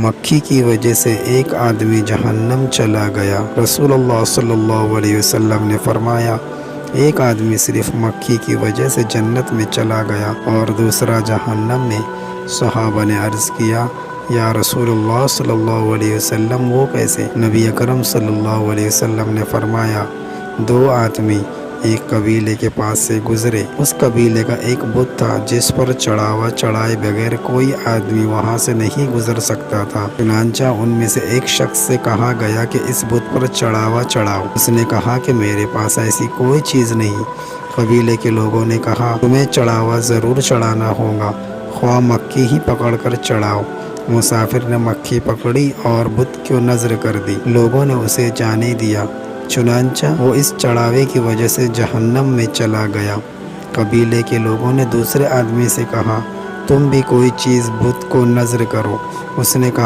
مکھی کی وجہ سے ایک آدمی جہنم چلا گیا۔ رسول اللہ صلی اللہ علیہ وسلم نے فرمایا، ایک آدمی صرف مکھی کی وجہ سے جنت میں چلا گیا اور دوسرا جہنم میں۔ صحابہ نے عرض کیا، یا رسول اللہ صلی اللہ علیہ وسلم وہ کیسے؟ نبی اکرم صلی اللہ علیہ وسلم نے فرمایا، دو آدمی ایک قبیلے کے پاس سے گزرے۔ اس قبیلے کا ایک بت تھا جس پر چڑھاوا چڑھائے بغیر کوئی آدمی وہاں سے نہیں گزر سکتا تھا۔ چنانچہ ان میں سے ایک شخص سے کہا گیا کہ اس بت پر چڑھاوا چڑھاؤ۔ اس نے کہا کہ میرے پاس ایسی کوئی چیز نہیں۔ قبیلے کے لوگوں نے کہا، تمہیں چڑھاوا ضرور چڑھانا ہوگا، خواہ مکھی ہی پکڑ کر چڑھاؤ۔ مسافر نے مکھی پکڑی اور بت کو نذر کر دی۔ لوگوں نے اسے جانے دیا، چنانچہ وہ اس چڑھاوے کی وجہ سے جہنم میں چلا گیا۔ قبیلے کے لوگوں نے دوسرے آدمی سے کہا، تم بھی کوئی چیز بت کو نذر کرو۔ اس نے کہا،